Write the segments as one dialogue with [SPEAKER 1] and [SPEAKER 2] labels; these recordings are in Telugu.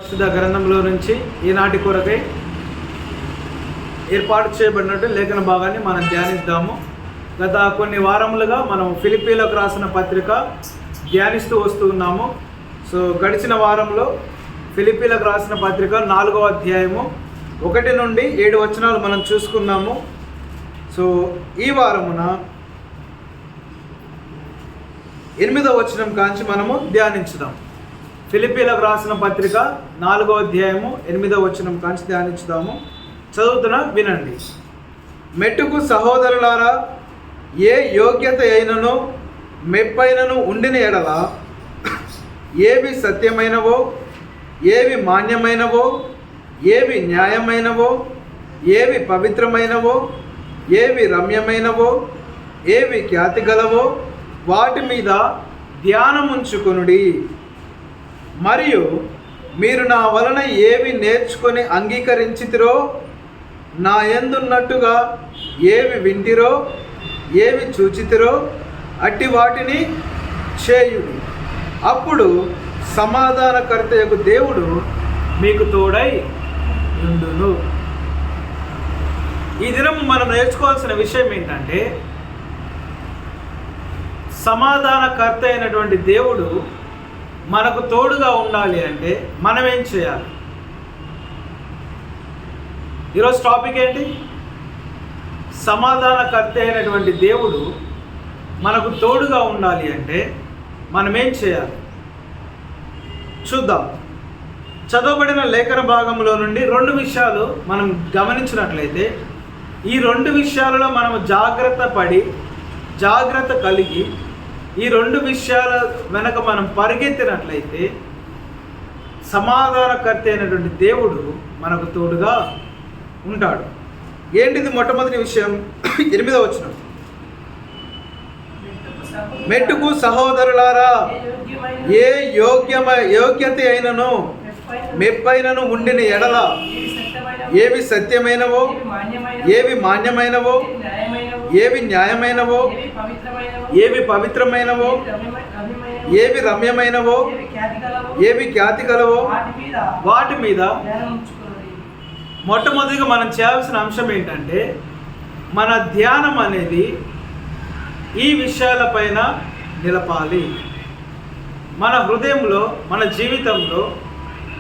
[SPEAKER 1] పరిశుద్ధ గ్రంథంలో నుంచి ఈనాటి కొరకై ఏర్పాటు చేయబడినట్టు లేఖన భాగాన్ని మనం ధ్యానిద్దాము. గత కొన్ని వారములుగా మనం ఫిలిప్పీలకు రాసిన పత్రిక ధ్యానిస్తూ వస్తూ ఉన్నాము. సో గడిచిన వారంలో ఫిలిప్పీలకు రాసిన పత్రిక 4వ అధ్యాయము 1 నుండి 7 వచనాలు మనం చూసుకున్నాము. సో ఈ వారమున 8వ వచనం కాంచి మనము ధ్యానించుదాం. ఫిలిప్పీలకు రాసిన పత్రిక 4వ అధ్యాయము 8వ వచనం కాంచి ధ్యానించుదాము. చదువుతున్నా వినండి. మెట్టుకు సహోదరులారా, ఏ యోగ్యత అయినను మెప్పైనను ఉండిన ఎడల ఏవి సత్యమైనవో, ఏవి మాన్యమైనవో, ఏవి న్యాయమైనవో, ఏవి పవిత్రమైనవో, ఏవి రమ్యమైనవో, ఏవి ఖ్యాతి గలవో వాటి మీద ధ్యానముంచుకొనుడి. మరియు మీరు నా వలన ఏవి నేర్చుకొని అంగీకరించితిరో, నా యందున్నట్టుగా ఏవి వింటిరో, ఏవి చూచితిరో అట్టి వాటిని చేయుడి. అప్పుడు సమాధానకర్తయగు దేవుడు మీకు తోడై ఉండును. ఈ దినం మనం నేర్చుకోవాల్సిన విషయం ఏంటంటే, సమాధానకర్త అయినటువంటి దేవుడు మనకు తోడుగా ఉండాలి అంటే మనం ఏం చేయాలి? ఈరోజు టాపిక్ ఏంటి? సమాధానకర్త అయినటువంటి దేవుడు మనకు తోడుగా ఉండాలి అంటే మనం ఏం చేయాలి చూద్దాం. చదవబడిన లేఖన భాగంలో నుండి 2 విషయాలు మనం గమనించినట్లయితే, ఈ 2 విషయాలలో మనము జాగ్రత్త కలిగి ఈ 2 విషయాల వెనక మనం పరిగెత్తినట్లయితే సమాధానకర్త అయినటువంటి దేవుడు మనకు తోడుగా ఉంటాడు. ఏంటిది? మొట్టమొదటి విషయం 8వ వచనం. మెట్టుకు సహోదరులారా, ఏ యోగ్యత అయినను మెప్పైనను ఉండిన ఎడల ఏవి సత్యమైనవో, ఏవి మాన్యమైనవో, ఏవి న్యాయమైనవో, ఏవి పవిత్రమైనవో, ఏవి రమ్యమైనవో, ఏవి ఖ్యాతి గలవో వాటి మీద. మొట్టమొదటిగా మనం చేయాల్సిన అంశం ఏంటంటే, మన ధ్యానం అనేది ఈ విషయాలపైన నిలపాలి. మన హృదయంలో, మన జీవితంలో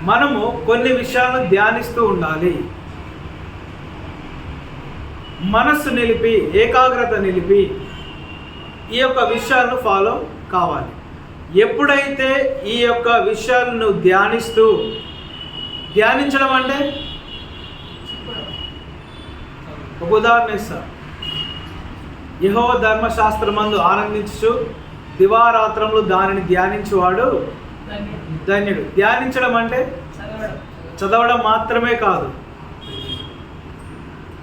[SPEAKER 1] మనము కొన్ని విషయాలను ధ్యానిస్తూ ఉండాలి. మనస్సు నిలిపి, ఏకాగ్రత నిలిపి ఈ యొక్క విషయాలను ఫాలో కావాలి. ఎప్పుడైతే ఈ యొక్క విషయాలను ధ్యానించడం అంటే, ఒక ఉదాహరణ ఇస్తా. యెహోవా ధర్మశాస్త్రమందు ఆనందించు దివారాత్రములు దానిని ధ్యానించువాడు ధన్యుడు. ధ్యానించడం అంటే చదవడం మాత్రమే కాదు,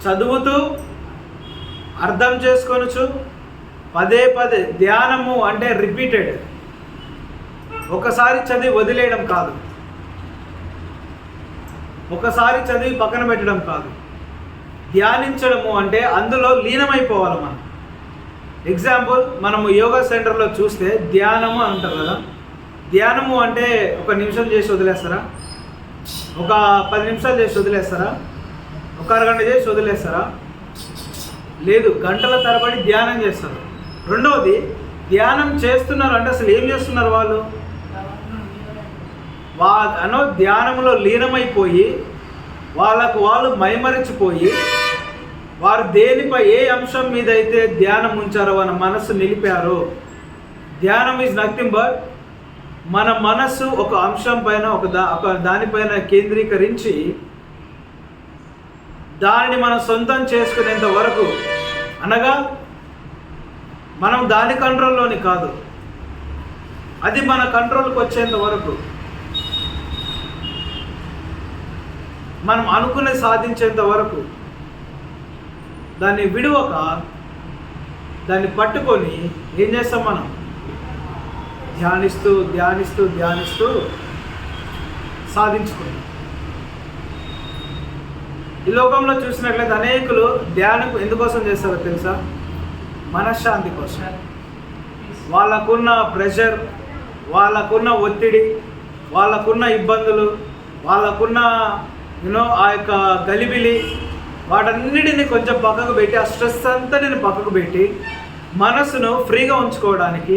[SPEAKER 1] చదువుతూ అర్థం చేసుకొనుచు పదే ధ్యానము అంటే రిపీటెడ్. ఒకసారి చదివి వదిలేయడం కాదు, ఒకసారి చదివి పక్కన పెట్టడం కాదు. ధ్యానించడము అంటే అందులో లీనమైపోవాలి మనం. ఎగ్జాంపుల్, మనము యోగా సెంటర్లో చూస్తే ధ్యానము అంటారు కదా. ధ్యానము అంటే 1 నిమిషం చేసి వదిలేస్తారా? ఒక 10 నిమిషాలు చేసి వదిలేస్తారా? ఒక అరగంట చేసి వదిలేస్తారా? లేదు, గంటల తరబడి ధ్యానం చేస్తారు. రెండవది, ధ్యానం చేస్తున్నారు అంటే అసలు ఏం చేస్తున్నారు వాళ్ళు? ధ్యానంలో లీనమైపోయి వాళ్ళు మైమరిచిపోయి వారు దేనిపై, ఏ అంశం మీద అయితే ధ్యానం ఉంచారో, మన మనస్సు నిలిపారో. ధ్యానం ఈజ్ నథింగ్ బట్ మన మనస్సు ఒక అంశం పైన, ఒక దానిపైన కేంద్రీకరించి దానిని మనం సొంతం చేసుకునేంత వరకు, అనగా మనం దాని కంట్రోల్లోని కాదు, అది మన కంట్రోల్కి వచ్చేంత వరకు, మనం అనుకునే సాధించేంత వరకు దాన్ని విడువక, దాన్ని పట్టుకొని ఏం చేస్తాం? మనం ధ్యానిస్తూ సాధించుకుంటాం. ఈ లోకంలో చూసినట్లయితే అనేకులు ధ్యానం ఎందుకోసం చేస్తారో తెలుసా? మనశ్శాంతి కోసం. వాళ్ళకున్న ప్రెషర్, వాళ్ళకున్న ఒత్తిడి, వాళ్ళకున్న ఇబ్బందులు, వాళ్ళకున్న ఆ యొక్క గలిబిలి వాటన్నిటిని కొంచెం పక్కకు పెట్టి, ఆ స్ట్రెస్ అంతా నేను పక్కకు పెట్టి మనసును ఫ్రీగా ఉంచుకోవడానికి,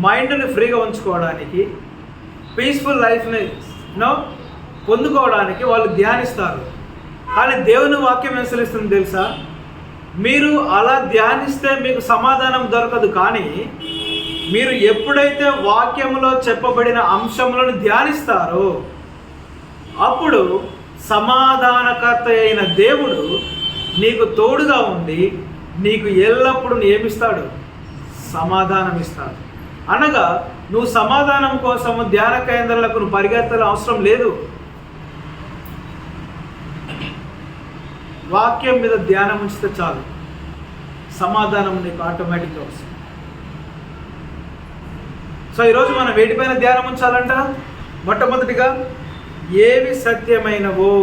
[SPEAKER 1] మైండ్ని ఫ్రీగా ఉంచుకోవడానికి, పీస్ఫుల్ లైఫ్ని పొందుకోవడానికి వాళ్ళు ధ్యానిస్తారు. కానీ దేవుని వాక్యం ఏం సెలవిస్తుంది తెలుసా? మీరు అలా ధ్యానిస్తే మీకు సమాధానం దొరకదు. కానీ మీరు ఎప్పుడైతే వాక్యంలో చెప్పబడిన అంశములను ధ్యానిస్తారో అప్పుడు సమాధానకర్త అయిన దేవుడు నీకు తోడుగా ఉండి నీకు ఎల్లప్పుడూ ఏమిస్తాడు? సమాధానం ఇస్తాడు. అనగా నువ్వు సమాధానం కోసము ధ్యాన కేంద్రాలకు నువ్వు పరిగెత్తాల్సిన అవసరం లేదు. వాక్యం మీద ధ్యానం ఉంచితే చాలు, సమాధానం నీకు ఆటోమేటిక్గా వస్తుంది. సో ఈరోజు మనం వేటిపైన ధ్యానం ఉంచాలంట? మొట్టమొదటిగా ఏవి సత్యమైనవో,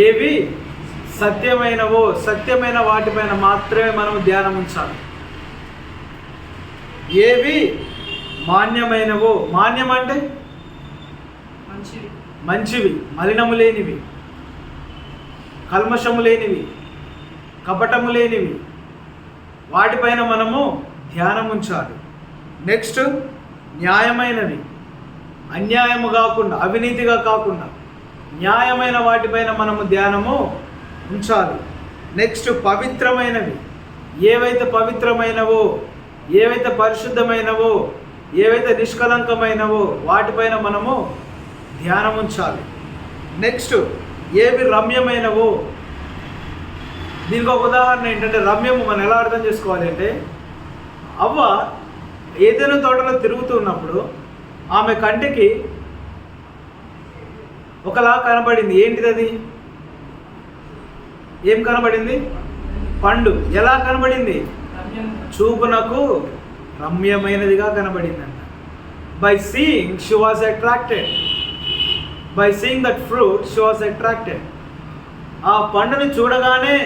[SPEAKER 1] ఏవి సత్యమైనవో, సత్యమైన వాటిపైన మాత్రమే మనం ధ్యానం ఉంచాలి. ఏవి మాన్యమైనవో, మాన్యం అంటే మంచివి, మలినము లేనివి, కల్మషము లేనివి, కపటము లేనివి, వాటిపైన మనము ధ్యానం ఉంచాలి. నెక్స్ట్ న్యాయమైనవి, అన్యాయము కాకుండా, అవినీతిగా కాకుండా న్యాయమైన వాటిపైన మనము ధ్యానము ఉంచాలి. నెక్స్ట్ పవిత్రమైనవి, ఏవైతే పవిత్రమైనవో, ఏవైతే పరిశుద్ధమైనవో, ఏవైతే నిష్కలంకమైనవో వాటిపైన మనము ధ్యానం ఉంచాలి. నెక్స్ట్ ఏవి రమ్యమైనవో, దీనికి ఒక ఉదాహరణ ఏంటంటే, రమ్యము మనం ఎలా అర్థం చేసుకోవాలి అంటే, అవ్వ ఏదైనా తోటలో తిరుగుతున్నప్పుడు ఆమె కంటికి ఒకలా కనబడింది. ఏంటిది అది? ఏం కనబడింది? పండు. ఎలా కనబడింది? చూపునకు రమ్యమైనదిగా కనబడిందంట. By seeing she was attracted, by seeing that fruit she was attracted. ఆ పండుని చూడగానే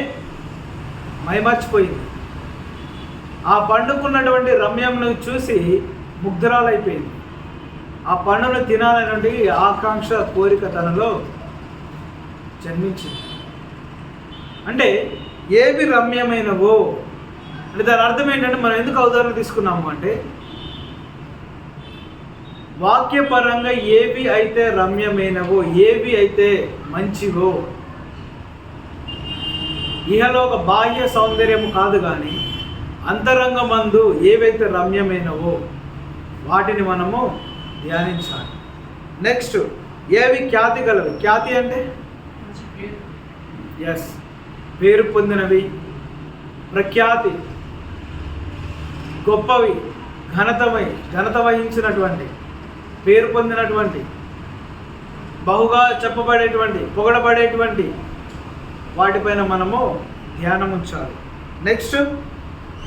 [SPEAKER 1] మైమర్చిపోయింది. ఆ పండుకున్నటువంటి రమ్యంను చూసి ముగ్ధురాలైపోయింది. ఆ పండును తినాలనేటువంటి ఆకాంక్ష, కోరిక తనలో జన్మించింది. అంటే ఏవి రమ్యమైనవో అంటే దాని అర్థం ఏంటంటే, మనం ఎందుకు ఉదాహరణ తీసుకున్నాము అంటే, వాక్యపరంగా ఏవి అయితే రమ్యమైనవో, ఏవి అయితే మంచివో, ఇహలోక బాహ్య సౌందర్యము కాదు కానీ అంతరంగమందు ఏవైతే రమ్యమైనవో వాటిని మనము ధ్యానించాలి. నెక్స్ట్ ఏవి ఖ్యాతి గలవి. ఖ్యాతి అంటే పేరు పొందినవి, ప్రఖ్యాతి, గొప్పవి, ఘనత వహించినటువంటి, పేరు పొందినటువంటి, బహుగా చెప్పబడేటువంటి, పొగడబడేటువంటి వాటిపైన మనము ధ్యానం ఉంచాలి. నెక్స్ట్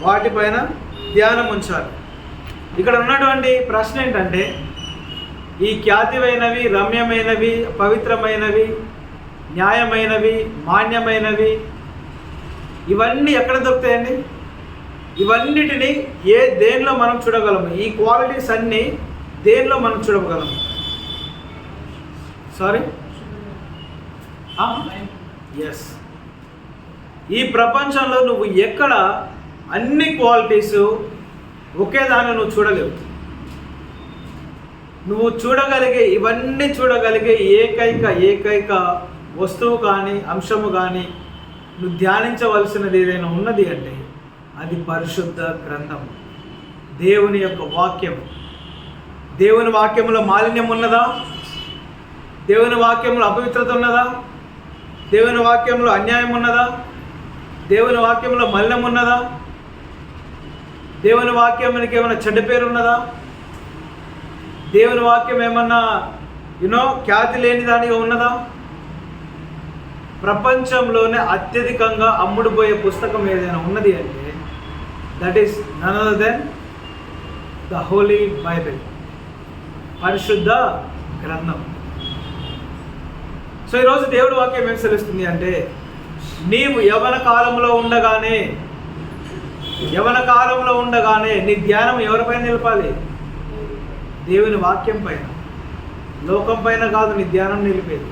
[SPEAKER 1] వాటిపైన ధ్యానం ఉంచాలి. ఇక్కడ ఉన్నటువంటి ప్రశ్న ఏంటంటే, ఈ ఖ్యాతివైనవి, రమ్యమైనవి, పవిత్రమైనవి, న్యాయమైనవి, మాన్యమైనవి ఇవన్నీ ఎక్కడ దొరుకుతాయండి? ఇవన్నిటిని దేనిలో మనం చూడగలము? ఈ క్వాలిటీస్ అన్నీ దేనిలో మనం చూడగలము? ఎస్, ఈ ప్రపంచంలో నువ్వు ఎక్కడ అన్ని క్వాలిటీస్ ఒకే దాన్ని నువ్వు చూడలేవు. నువ్వు చూడగలిగే, ఇవన్నీ చూడగలిగే ఏకైక వస్తువు కానీ, అంశము కానీ, నువ్వు ధ్యానించవలసినది ఏదైనా ఉన్నది అంటే అది పరిశుద్ధ గ్రంథం, దేవుని యొక్క వాక్యం. దేవుని వాక్యంలో మాలిన్యం ఉన్నదా? దేవుని వాక్యంలో అపవిత్రత ఉన్నదా? దేవుని వాక్యంలో అన్యాయం ఉన్నదా? దేవుని వాక్యంలో మలినం ఉన్నదా? దేవుని వాక్యానికి ఏమైనా చెడ్డ పేరు ఉన్నదా? దేవుని వాక్యం ఏమన్నా ఖ్యాతి లేని దానిగా ఉన్నదా? ప్రపంచంలోనే అత్యధికంగా అమ్ముడుపోయే పుస్తకం ఏదైనా ఉన్నది అంటే that is none other than the holy Bible, పరిశుద్ధ గ్రంథం. సో ఈరోజు దేవుడి వాక్యం ఏం సెలవుస్తుంది అంటే, నీవు యవన కాలంలో ఉండగానే నీ ధ్యానం ఎవరిపైన నిలపాలి? దేవుని వాక్యం పైన. లోకం పైన కాదు నీ ధ్యానం నిలిపేది,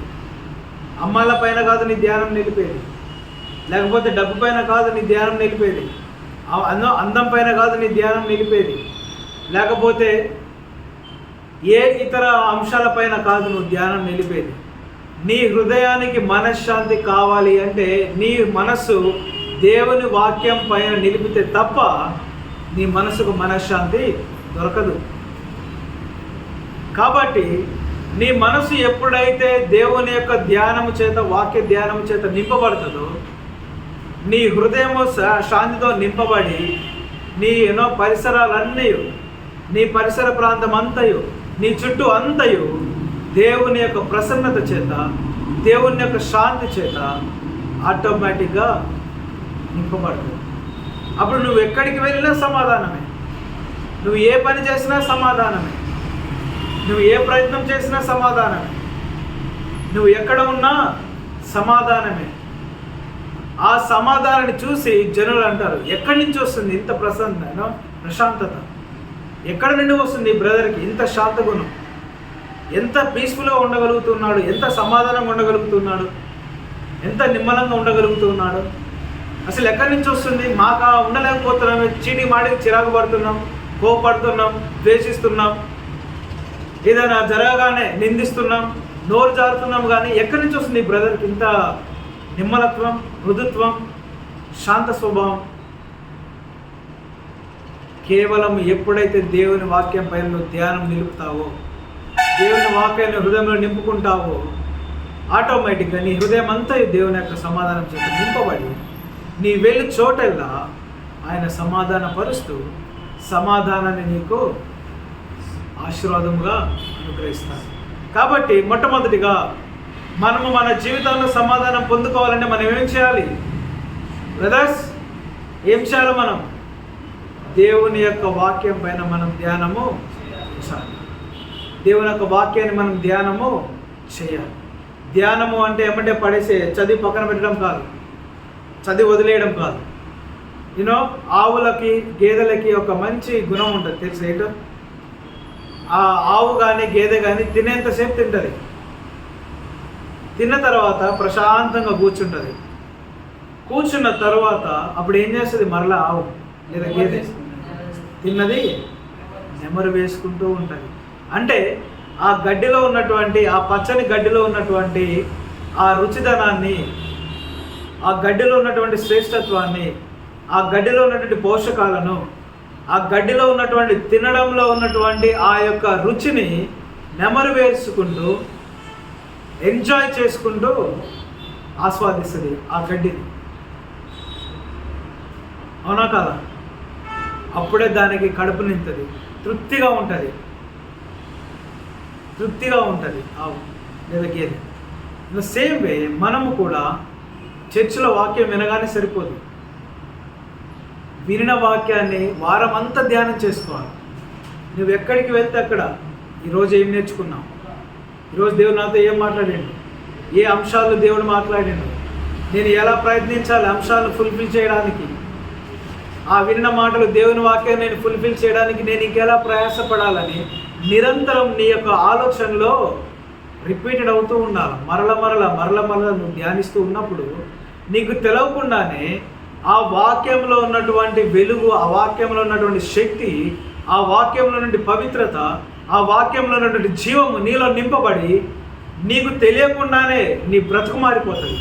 [SPEAKER 1] అమ్మాయిల పైన కాదు నీ ధ్యానం నిలిపేది, లేకపోతే డబ్బు పైన కాదు నీ ధ్యానం నిలిపేది, అందం పైన కాదు నీ ధ్యానం నిలిపేది, లేకపోతే ఏ ఇతర అంశాలపైన కాదు నువ్వు ధ్యానం నిలిపేది. నీ హృదయానికి మనశ్శాంతి కావాలి అంటే నీ మనస్సు దేవుని వాక్యం పైన నిలిపితే తప్ప నీ మనసుకు మనశ్శాంతి దొరకదు. కాబట్టి నీ మనసు ఎప్పుడైతే దేవుని యొక్క ధ్యానము చేత, వాక్య ధ్యానము చేత నింపబడుతుందో, నీ హృదయము శాంతితో నింపబడి నీ పరిసరాలన్నీ, నీ పరిసర ప్రాంతం అంతయు, నీ చుట్టూ అంతయు దేవుని యొక్క ప్రసన్నత చేత, దేవుని యొక్క శాంతి చేత ఆటోమేటిక్గా నింపబడుతుంది. అప్పుడు నువ్వు ఎక్కడికి వెళ్ళినా సమాధానమే, నువ్వు ఏ పని చేసినా సమాధానమే, నువ్వు ఏ ప్రయత్నం చేసినా సమాధానమే, నువ్వు ఎక్కడ ఉన్నా సమాధానమే. ఆ సమాధానాన్ని చూసి జనులు అంటారు, ఎక్కడి నుంచి వస్తుంది ఇంత ప్రశాంతత, ఎక్కడ నుండి వస్తుంది బ్రదర్కి ఇంత శాంత గుణం, ఎంత పీస్ఫుల్గా ఉండగలుగుతున్నాడు, ఎంత సమాధానంగా ఉండగలుగుతున్నాడు, ఎంత నిమ్మలంగా ఉండగలుగుతున్నాడు, అసలు ఎక్కడి నుంచి వస్తుంది? మాకు ఉండలేకపోతున్నాం, చీటీ మాడికి చిరాకు పడుతున్నాం, కోపడుతున్నాం, ద్వేషిస్తున్నాం, ఏదైనా జరగగానే నిందిస్తున్నాం, నోరు జారుతున్నాం, కానీ ఎక్కడి నుంచి వస్తుంది బ్రదర్కి ఇంత నిమ్మలత్వం, మృదుత్వం, శాంత స్వభావం? కేవలం ఎప్పుడైతే దేవుని వాక్యం పైన నువ్వు ధ్యానం నిలుపుతావో, దేవుని వాక్యాన్ని హృదయంలో నింపుకుంటావో, ఆటోమేటిక్గా నీ హృదయం అంతా దేవుని యొక్క సమాధానం చేత నింపబడి నీ వెళ్ళి చోటల్లా ఆయన సమాధానపరుస్తూ సమాధానాన్ని నీకు ఆశీర్వాదముగా అనుగ్రహిస్తారు. కాబట్టి మొట్టమొదటిగా మనము మన జీవితంలో సమాధానం పొందుకోవాలంటే మనం ఏం చేయాలి బ్రదర్స్? ఏం చేయాలి? మనం దేవుని యొక్క వాక్యం పైన మనం ధ్యానము చేయాలి. దేవుని యొక్క వాక్యాన్ని మనం ధ్యానము చేయాలి. ధ్యానము అంటే ఏమంటే పడేసే చదివి పక్కన పెట్టడం కాదు, చదివి వదిలేయడం కాదు. ఆవులకి గేదెలకి ఒక మంచి గుణం ఉంటుంది తెలుసు ఏంటో? ఆ ఆవు కానీ గేదె కానీ తినేంతసేపు తింటుంది, తిన్న తర్వాత ప్రశాంతంగా కూర్చుంటుంది. కూర్చున్న తర్వాత అప్పుడు ఏం చేస్తుంది? మరలా ఆవు లేదా గేదె తిన్నది నెమరు వేసుకుంటూ ఉంటుంది. అంటే ఆ గడ్డిలో ఉన్నటువంటి, ఆ పచ్చని గడ్డిలో ఉన్నటువంటి ఆ రుచిదనాన్ని, ఆ గడ్డిలో ఉన్నటువంటి శ్రేష్టత్వాన్ని, ఆ గడ్డిలో ఉన్నటువంటి పోషకాలను, ఆ గడ్డిలో ఉన్నటువంటి తినడంలో ఉన్నటువంటి ఆ యొక్క రుచిని నెమరు వేసుకుంటూ, ఎంజాయ్ చేసుకుంటూ ఆస్వాదిస్తుంది ఆ గడ్డిని. అవునా కాదా? అప్పుడే దానికి కడుపు నింపుతుంది, తృప్తిగా ఉంటుంది, తృప్తిగా ఉంటుంది ఆవు లేదా గేదె. సేమ్ వే మనము కూడా చర్చిలో వాక్యం వినగానే సరిపోదు, వినిన వాక్యాన్ని వారం అంతా ధ్యానం చేసుకోవాలి. నువ్వు ఎక్కడికి వెళ్తే అక్కడ ఈరోజు ఏం నేర్చుకున్నావు, ఈరోజు దేవుడు నాతో ఏం మాట్లాడిండు, ఏ అంశాలు దేవుడు మాట్లాడిండు, నేను ఎలా ప్రయత్నించాలి అంశాలను ఫుల్ఫిల్ చేయడానికి, ఆ విన్న మాటలు దేవుని వాక్యాన్ని నేను ఫుల్ఫిల్ చేయడానికి నేను ఇంకెలా ప్రయాసపడాలని నిరంతరం నీ యొక్క ఆలోచనలో రిపీటెడ్ అవుతూ ఉండాలి. మరల నువ్వు ధ్యానిస్తూ ఉన్నప్పుడు నీకు తెలవకుండానే ఆ వాక్యంలో ఉన్నటువంటి వెలుగు, ఆ వాక్యంలో ఉన్నటువంటి శక్తి, ఆ వాక్యంలో నుండి పవిత్రత, ఆ వాక్యంలో ఉన్నటువంటి జీవము నీలో నింపబడి నీకు తెలియకుండానే నీ బ్రతుకు మారిపోతుంది,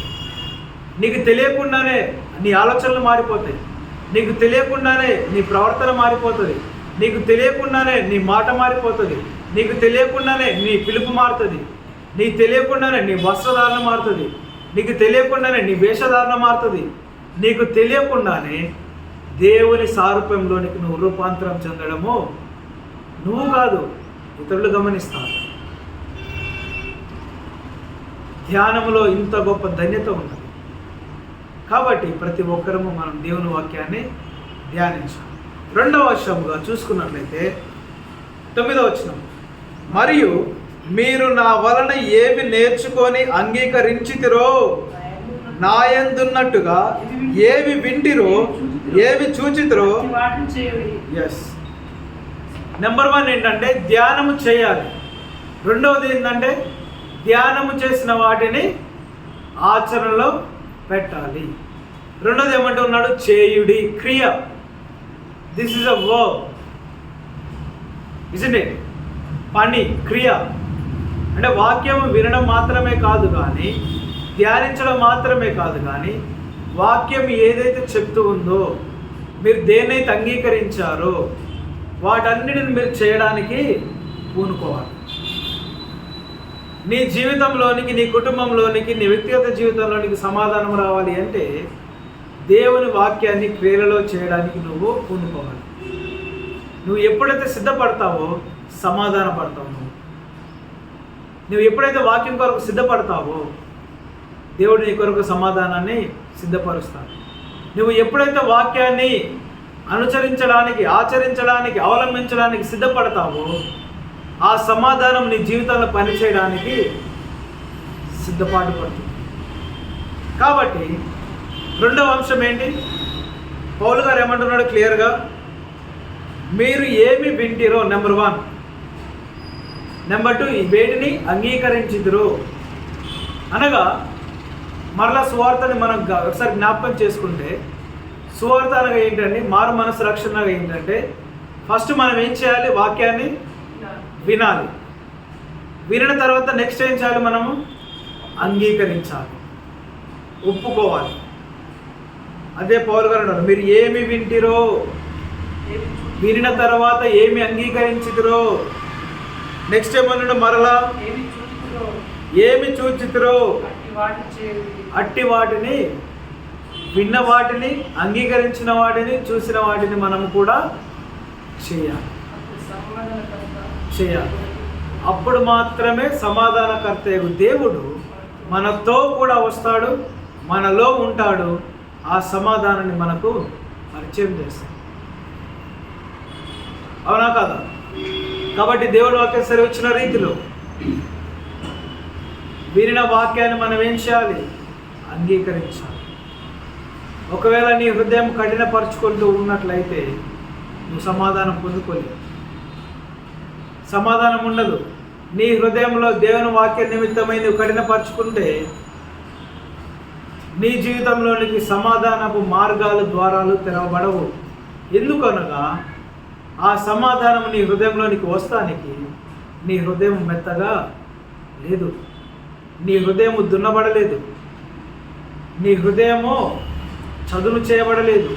[SPEAKER 1] నీకు తెలియకుండానే నీ ఆలోచనలు మారిపోతాయి, నీకు తెలియకుండానే నీ ప్రవర్తన మారిపోతుంది, నీకు తెలియకుండానే నీ మాట మారిపోతుంది, నీకు తెలియకుండానే నీ పిలుపు మారుతుంది, నీకు తెలియకుండానే నీ వస్త్రధారణ మారుతుంది, నీకు తెలియకుండానే నీ వేషధారణ మారుతుంది, నీకు తెలియకుండానే దేవుని సారూప్యంలోనికి నువ్వు రూపాంతరం చెందడము నువ్వు కాదు, ఇతరులు గమనిస్తారు. ధ్యానంలో ఇంత గొప్ప ధన్యత ఉన్నది. కాబట్టి ప్రతి ఒక్కరము మనం దేవుని వాక్యాన్ని ధ్యానించాలి. రెండవ వచనముగా చూసుకున్నట్లయితే 9వ వచనం, మరియు మీరు నా వలన ఏవి నేర్చుకొని అంగీకరించితిరో, నాయందున్నట్టుగా ఏవి వింటిరో, ఏవి చూచితిరో. ఎస్, నెంబర్ 1 ఏంటంటే ధ్యానము చేయాలి. రెండవది ఏంటంటే ధ్యానము చేసిన వాటిని ఆచరణలో పెట్టాలి. రెండోది ఏమంటూ ఉన్నాడు? చేయుడి, క్రియ. This is a verb, isn't it? పని, క్రియ. అంటే వాక్యం వినడం మాత్రమే కాదు కానీ, ధ్యానించడం మాత్రమే కాదు కానీ, వాక్యం ఏదైతే చెప్తూ ఉందో, మీరు దేన్నైతే అంగీకరించారో వాటన్నిటిని మీరు చేయడానికి పూనుకోవాలి. నీ జీవితంలోనికి, నీ కుటుంబంలోనికి, నీ వ్యక్తిగత జీవితంలోనికి సమాధానం రావాలి అంటే దేవుని వాక్యాన్ని క్రియలలో చేయడానికి నువ్వు పూనుకోవాలి. నువ్వు ఎప్పుడైతే సిద్ధపడతావో సమాధాన పడతావు. నువ్వు ఎప్పుడైతే వాక్యం కొరకు సిద్ధపడతావో దేవుడు నీ కొరకు సమాధానాన్ని సిద్ధపరుస్తాడు. నువ్వు ఎప్పుడైతే వాక్యాన్ని అనుసరించడానికి, ఆచరించడానికి, అవలంబించడానికి సిద్ధపడతావో ఆ సమాధానం నీ జీవితంలో పనిచేయడానికి సిద్ధపాటు పడుతుంది. కాబట్టి రెండవ అంశం ఏంటి? పౌలు గారు ఏమంటున్నాడు క్లియర్గా? మీరు ఏమి వింటిరో నెంబర్ 1, నెంబర్ 2 వేటిని అంగీకరించిదురో. అనగా మరలా సువార్తని మనం ఒకసారి జ్ఞాపకం చేసుకుంటే, సువార్త అనగా ఏంటంటే, మారు మనసు రక్షణ అనగా ఏంటంటే, ఫస్ట్ మనం ఏం చేయాలి? వాక్యాన్ని వినాలి. వినిన తర్వాత నెక్స్ట్ ఏం చేయాలి? మనము అంగీకరించాలి, ఒప్పుకోవాలి. అదే పౌలు గారు అన్నారు, మీరు ఏమి వింటిరో, వినిన తర్వాత ఏమి అంగీకరించితిరో. నెక్స్ట్ ఏమన్నాడు? మరలా ఏమి చూచితిరో అట్టి వాటిని, విన్న వాటిని, అంగీకరించిన వాటిని, చూసిన వాటిని మనం కూడా చేయాలి. అప్పుడు మాత్రమే సమాధానకర్తయగు దేవుడు మనతో కూడా వస్తాడు, మనలో ఉంటాడు, ఆ సమాధానాన్ని మనకు పరిచయం చేస్తాడు. అవునా కదా? కాబట్టి దేవుడు వాక్యం సెలవిచ్చిన రీతిలో వినిన వాక్యాన్ని మనం ఏం చేయాలి? అంగీకరించాలి. ఒకవేళ నీ హృదయం కఠినపరుచుకుంటూ ఉన్నట్లయితే నువ్వు సమాధానం పొందుకోలేవు, సమాధానం ఉండదు. నీ హృదయంలో దేవుని వాక్య నిమిత్తమై నువ్వు కఠినపరుచుకుంటే నీ జీవితంలోనికి సమాధానపు మార్గాలు, ద్వారాలు తెరవబడవు. ఎందుకనగా ఆ సమాధానం నీ హృదయంలోనికి వస్తానికి నీ హృదయం మెత్తగా లేదు, నీ హృదయము దున్నబడలేదు, నీ హృదయము చదును చేయబడలేదు.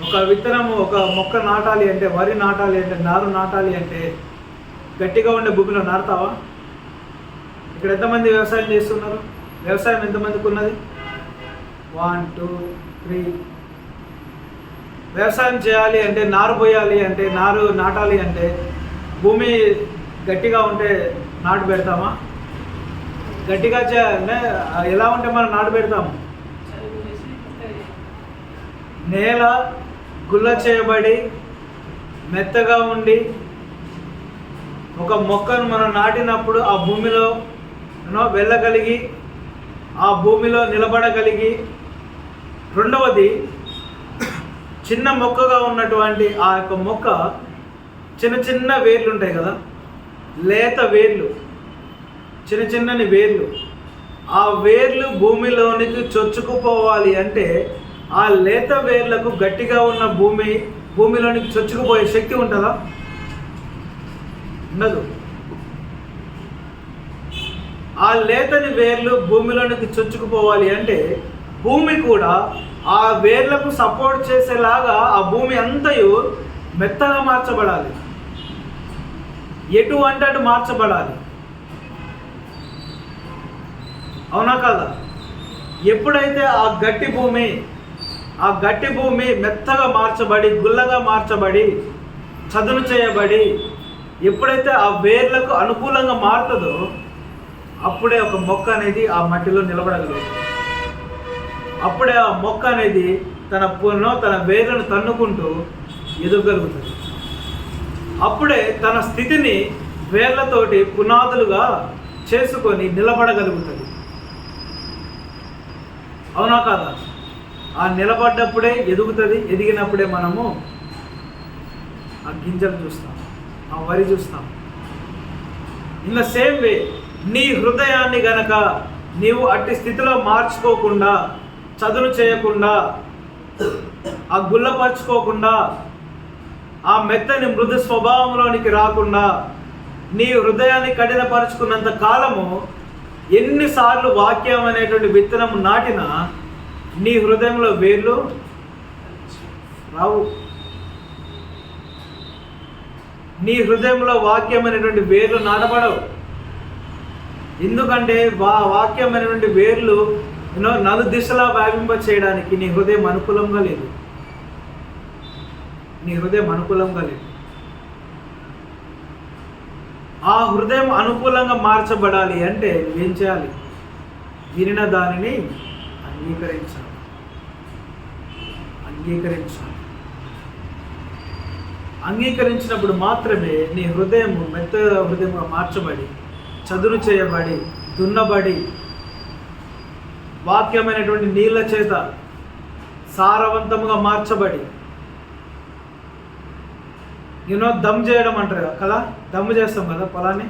[SPEAKER 1] ఒక విత్తనము, ఒక మొక్క నాటాలి అంటే, వరి నాటాలి అంటే, నారు నాటాలి అంటే గట్టిగా ఉండే భూమిలో నాటుతావా? ఇక్కడ ఎంతమంది వ్యవసాయం చేస్తున్నారు? వ్యవసాయం ఎంతమందికి ఉన్నది? 1 2 3. వ్యవసాయం చేయాలి అంటే, నారు పోయాలి అంటే, నారు నాటాలి అంటే భూమి గట్టిగా ఉంటే నాటు పెడతామా? గట్టిగా ఎలా ఉంటే మనం నాటు పెడతాము? నేల గుల్ల చేయబడి మెత్తగా ఉండి ఒక మొక్కను మనం నాటినప్పుడు ఆ భూమిలో వెళ్ళగలిగి, ఆ భూమిలో నిలబడగలిగి, రెండవది చిన్న మొక్కగా ఉన్నటువంటి ఆ యొక్క మొక్క చిన్న చిన్న వేర్లు ఉంటాయి కదా, లేత వేర్లు, చిన్న చిన్నని వేర్లు. ఆ వేర్లు భూమిలోనికి చొచ్చుకుపోవాలి అంటే ఆ లేత వేర్లకు గట్టిగా ఉన్న భూమిలోనికి చొచ్చుకుపోయే శక్తి ఉంటుందా? ఉండదు. ఆ లేతని వేర్లు భూమిలోనికి చొచ్చుకుపోవాలి అంటే భూమి కూడా ఆ వేర్లకు సపోర్ట్ చేసేలాగా ఆ భూమి అంతయు మెత్తగా మార్చబడాలి, ఎటు అంటే అటు మార్చబడాలి. అవునా కదా? ఎప్పుడైతే ఆ గట్టి భూమి మెత్తగా మార్చబడి, గుల్లగా మార్చబడి, చదును చేయబడి, ఎప్పుడైతే ఆ వేర్లకు అనుకూలంగా మారుతుందో అప్పుడే ఒక మొక్క అనేది ఆ మట్టిలో నిలబడగలుగుతుంది. అప్పుడే ఆ మొక్క అనేది తన వేర్లను తన్నుకుంటూ ఎదగలుగుతుంది. అప్పుడే తన స్థితిని వేర్లతోటి పునాదులుగా చేసుకొని నిలబడగలుగుతుంది. అవునా కాదా? ఆ నిలబడ్డప్పుడే ఎదుగుతుంది. ఎదిగినప్పుడే మనము ఆ గింజలు చూస్తాం, ఆ వరి చూస్తాం. ఇన్ ద సేమ్ వే నీ హృదయాన్ని గనక నీవు అట్టి స్థితిలో మార్చుకోకుండా, చదును చేయకుండా, ఆ గుల్లపరుచుకోకుండా, ఆ మెత్తని మృదు స్వభావంలోనికి రాకుండా నీ హృదయాన్ని కఠినపరుచుకున్నంత కాలము ఎన్నిసార్లు వాక్యం అనేటువంటి విత్తనం నాటినా నీ హృదయంలో వేర్లు రావు. నీ హృదయంలో వాక్యం అనేటువంటి వేర్లు నాటబడవు. ఎందుకంటే వాక్యం అనేటువంటి వేర్లు నలుదిశలా వ్యాపింప చేయడానికి నీ హృదయం అనుకూలంగా లేదు. నీ హృదయం అనుకూలంగా లేదు. ఆ హృదయం అనుకూలంగా మార్చబడాలి అంటే ఏం చేయాలి? వినిన దానిని అంగీకరించాలి. అంగీకరించినప్పుడు మాత్రమే నీ హృదయం మెత్తగా హృదయంగా మార్చబడి, చదును చేయబడి, దున్నబడి, వాక్యమైనటువంటి నీళ్ళ చేత సారవంతముగా మార్చబడి, దమ్ చేయడం అంటారు కదా, దమ్ చేస్తాం కదా పొలాన్ని.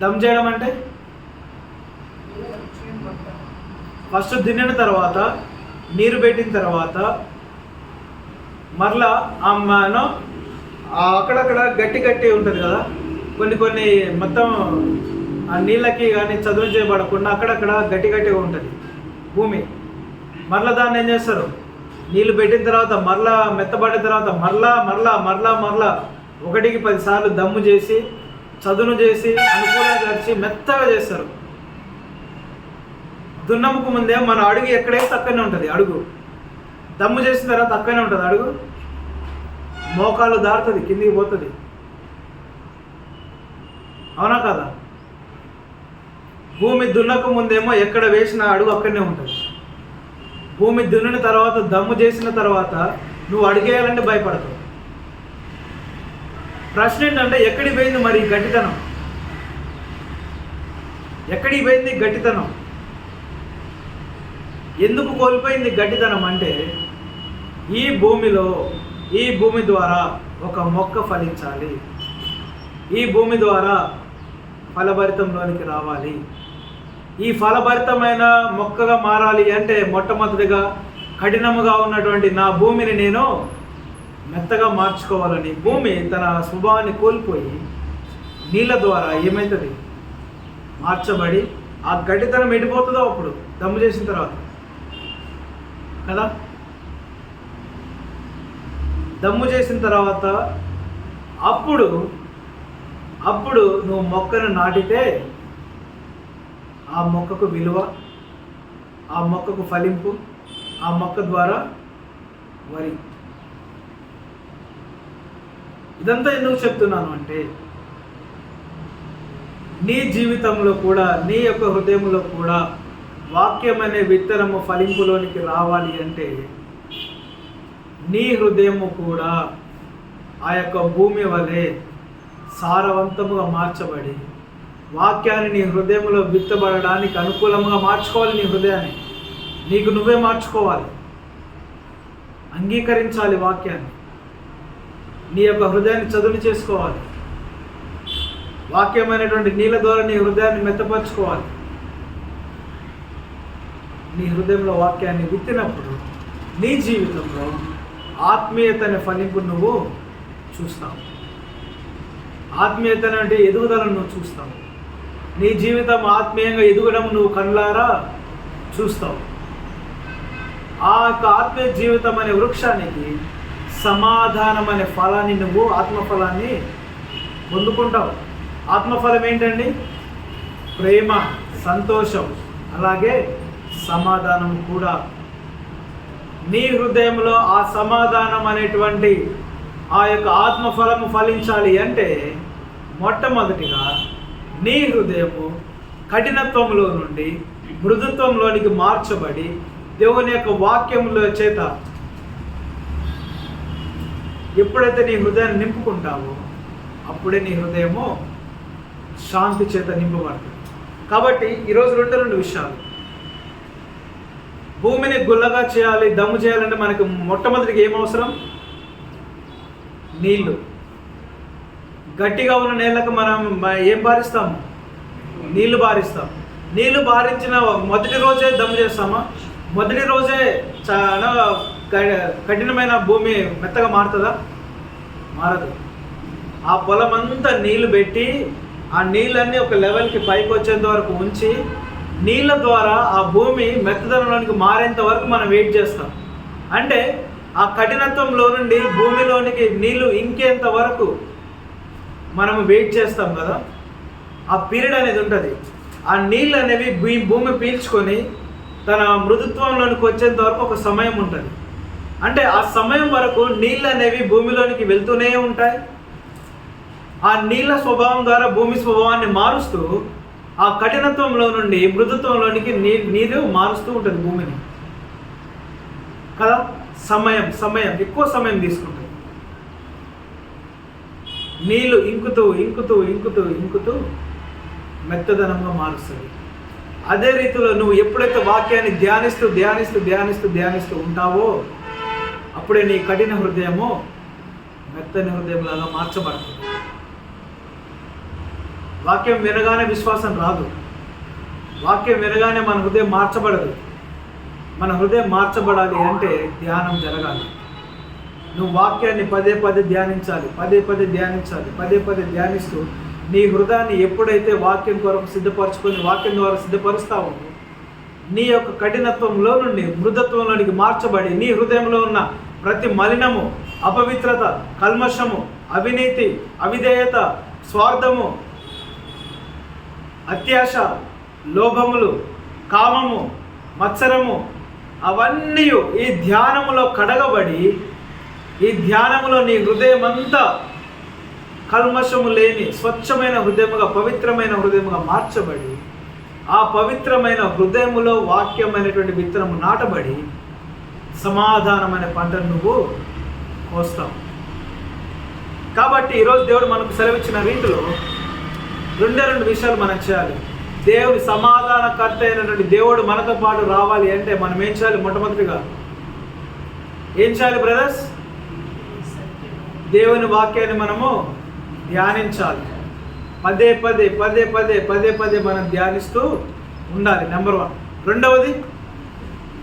[SPEAKER 1] దమ్ చేయడం అంటే ఫస్ట్ దున్నిన తర్వాత, నీరు పెట్టిన తర్వాత, మరలా అక్కడక్కడ గట్టి ఉంటుంది కదా, కొన్ని మొత్తం ఆ నీళ్ళకి కానీ చదును చేయబడకుండా అక్కడక్కడ గట్టిగా ఉంటుంది భూమి. మరలా దాన్ని ఏం చేస్తారు? నీళ్ళు పెట్టిన తర్వాత మరలా మెత్తబడిన తర్వాత మరలా 1కి 10 సార్లు దమ్ము చేసి, చదును చేసి, అనుకూలంగా గడిచి మెత్తగా చేస్తారు. దున్నముకు ముందే మన అడుగు ఎక్కడైతే అక్కడనే ఉంటుంది. అడుగు దమ్ము చేసిన తర్వాత అక్కడనే ఉంటుంది అడుగు. మోకాలు దారుతుంది, కిందికి పోతుంది. అవునా కదా? భూమి దున్నక ముందేమో ఎక్కడ వేసిన అడుగు అక్కడనే ఉంటుంది. భూమి దున్నిన తర్వాత, దమ్ము చేసిన తర్వాత నువ్వు అడిగేయాలంటే భయపడతావు. ప్రశ్న ఏంటంటే, ఎక్కడికి పోయింది మరి గట్టితనం? ఎక్కడికి పోయింది గట్టితనం? ఎందుకు కోల్పోయింది గట్టితనం అంటే, ఈ భూమి ద్వారా ఒక మొక్క ఫలించాలి. ఈ భూమి ద్వారా ఫలభరితంలోనికి రావాలి. ఈ ఫలభరితమైన మొక్కగా మారాలి అంటే మొట్టమొదటిగా కఠినముగా ఉన్నటువంటి నా భూమిని నేను మెత్తగా మార్చుకోవాలని. భూమి తన స్వభావాన్ని కోల్పోయి నీళ్ళ ద్వారా ఏమవుతుంది? మార్చబడి ఆ గట్టితనం ఎడిపోతుందో అప్పుడు దమ్ము చేసిన తర్వాత కదా. దమ్ము చేసిన తర్వాత అప్పుడు నువ్వు మొక్కను నాటితే ఆ మొక్కకు విలువ, ఆ మొక్కకు ఫలింపు, ఆ మొక్క ద్వారా వరి. ఇదంతా ఎందుకు చెప్తున్నాను అంటే, నీ జీవితంలో కూడా, నీ యొక్క హృదయంలో కూడా వాక్యం అనే విత్తనము ఫలింపులోనికి రావాలి అంటే నీ హృదయము కూడా ఆ యొక్క భూమి వలె సారవంతముగా మార్చబడి వాక్యాన్ని నీ హృదయంలో విత్తబడడానికి అనుకూలంగా మార్చుకోవాలి. నీ హృదయాన్ని నీకు నువ్వే మార్చుకోవాలి. అంగీకరించాలి వాక్యాన్ని. నీ యొక్క హృదయాన్ని చదును చేసుకోవాలి. వాక్యమైనటువంటి నీళ్ళ ద్వారా నీ హృదయాన్ని మెత్తపరచుకోవాలి. నీ హృదయంలో వాక్యాన్ని విత్తినప్పుడు నీ జీవితంలో ఆత్మీయత అనే ఫలింపు నువ్వు చూస్తావు. ఆత్మీయత అంటే ఎదుగుదలను నువ్వు చూస్తావు. నీ జీవితం ఆత్మీయంగా ఎదగడం నువ్వు కళ్ళారా చూస్తావు. ఆ యొక్క ఆత్మీయ జీవితం అనే వృక్షానికి సమాధానం అనే ఫలాన్ని నువ్వు, ఆత్మఫలాన్ని పొందుకుంటావు. ఆత్మఫలం ఏంటండి? ప్రేమ, సంతోషం, అలాగే సమాధానం కూడా. నీ హృదయంలో ఆ సమాధానం అనేటువంటి ఆ యొక్క ఆత్మఫలము ఫలించాలి అంటే మొట్టమొదటిగా నీ హృదయము కఠినత్వంలో నుండి మృదుత్వంలోనికి మార్చబడి దేవుని యొక్క వాక్యముల చేత ఎప్పుడైతే నీ హృదయాన్ని నింపుకుంటావో అప్పుడే నీ హృదయము శాంతి చేత నింపబడుతుంది. కాబట్టి ఈరోజు రెండు విషయాలు. భూమిని గుల్లగా చేయాలి, దమ్ము చేయాలంటే మనకు మొట్టమొదటిగా ఏం అవసరం? నీళ్లు. గట్టిగా ఉన్న నేలకు మనం ఏం బారిస్తాము? నీళ్లు బారిస్తాం. నీళ్లు బారించిన మొదటి రోజే దమ్ము చేస్తామా? మొదటి రోజే చాలా కఠినమైన భూమి మెత్తగా మారుతుందా? మారదు. ఆ పొలం అంతా నీళ్లు పెట్టి ఆ నీళ్ళన్నీ ఒక లెవెల్కి పైకి వచ్చేంత వరకు ఉంచి నీళ్ళ ద్వారా ఆ భూమి మెత్తదనంలోనికి మారేంత వరకు మనం వెయిట్ చేస్తాం. అంటే ఆ కఠినత్వంలో నుండి భూమిలోనికి నీళ్లు ఇంకేంత వరకు మనము వెయిట్ చేస్తాం కదా. ఆ పీరియడ్ అనేది ఉంటుంది. ఆ నీళ్ళు అనేవి భూమి పీల్చుకొని తన మృదుత్వంలోనికి వచ్చేంత వరకు ఒక సమయం ఉంటుంది. అంటే ఆ సమయం వరకు నీళ్ళు అనేవి భూమిలోనికి వెళ్తూనే ఉంటాయి. ఆ నీళ్ళ స్వభావం ద్వారా భూమి స్వభావాన్ని మారుస్తూ ఆ కఠినత్వంలో నుండి మృదుత్వంలోనికి నీరు మారుస్తూ ఉంటుంది భూమిని కదా. సమయం ఎక్కువ సమయం తీసుకుంటుంది. నీళ్ళు ఇంకుతూ మెత్తదనంగా మారుస్తుంది. అదే రీతిలో నువ్వు ఎప్పుడైతే వాక్యాన్ని ధ్యానిస్తూ ఉంటావో అప్పుడే నీ కఠిన హృదయము మెత్తని హృదయంలాగా మార్చబడుతుంది. వాక్యం వినగానే విశ్వాసం రాదు. వాక్యం వినగానే మన హృదయం మార్చబడదు. మన హృదయం మార్చబడాలి అంటే ధ్యానం జరగాలి. నువ్వు వాక్యాన్ని పదే ధ్యానిస్తూ నీ హృదయాన్ని ఎప్పుడైతే వాక్యం కొరకు సిద్ధపరచుకొని వాక్యం ద్వారా సిద్ధపరుస్తావో నీ యొక్క కఠినత్వంలో నుండి మృదత్వంలోనికి మార్చబడి నీ హృదయంలో ఉన్న ప్రతి మలినము, అపవిత్రత, కల్మషము, అవినీతి, అవిధేయత, స్వార్థము, అత్యాశ, లోభములు, కామము, మత్సరము అవన్నీ ఈ ధ్యానములో కడగబడి ఈ ధ్యానములో నీ హృదయం అంతా కల్మషము లేని స్వచ్ఛమైన హృదయముగా పవిత్రమైన హృదయముగా మార్చబడి ఆ పవిత్రమైన హృదయములో వాక్యమైనటువంటి విత్తనము నాటబడి సమాధానమైన పంటను నువ్వు కోస్తావు. కాబట్టి ఈరోజు దేవుడు మనకు సెలవిచ్చిన రీతిలో రెండు విషయాలు మనం చేయాలి. దేవుని సమాధానకర్త అయినటువంటి దేవుడు మనతో పాటు రావాలి అంటే మనం ఏం చేయాలి? మొట్టమొదటిగా ఏం చేయాలి బ్రదర్స్? దేవుని వాక్యాన్ని మనము ధ్యానించాలి. పదే మనం ధ్యానిస్తూ ఉండాలి. నెంబర్ 1. రెండవది,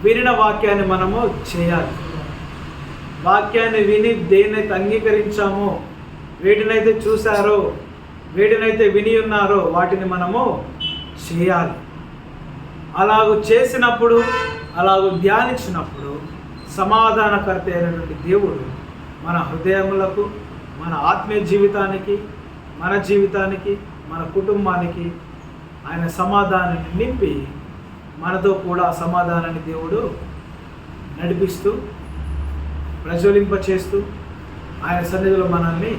[SPEAKER 1] వినిన వాక్యాన్ని మనము చేయాలి. వాక్యాన్ని విని దేన్నైతే అంగీకరించామో, వేటినైతే చూశారో, వేటినైతే విని ఉన్నారో వాటిని మనము చేయాలి. అలాగూ చేసినప్పుడు, అలాగూ ధ్యానించినప్పుడు సమాధానకర్త అయినటువంటి దేవుడు మన హృదయములకు, మన ఆత్మీయ జీవితానికి, మన జీవితానికి, మన కుటుంబానికి ఆయన సమాధానాన్ని నింపి మనతో కూడా సమాధానాన్ని దేవుడు నడిపిస్తూ ప్రజ్వలింపచేస్తూ ఆయన సన్నిధిలో మనల్ని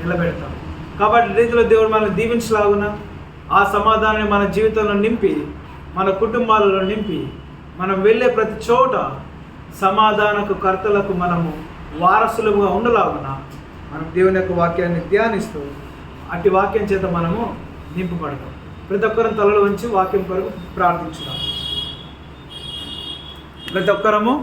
[SPEAKER 1] నిలబెడతాం. కాబట్టి రీతిలో దేవుడు మనల్ని దీవించలాగున ఆ సమాధానాన్ని మన జీవితంలో నింపి, మన కుటుంబాలలో నింపి, మనం వెళ్ళే ప్రతి చోట సమాధానకు కర్తలకు మనము వారసులుగా ఉండలాగున మనం దేవుని యొక్క వాక్యాన్ని ధ్యానిస్తూ అట్టి వాక్యం చేత మనము నింపబడతాం. ప్రతి ఒక్కరం తలలు వంచి వాక్యం కొరకు ప్రార్థించుదాం. ప్రతి ఒక్కరము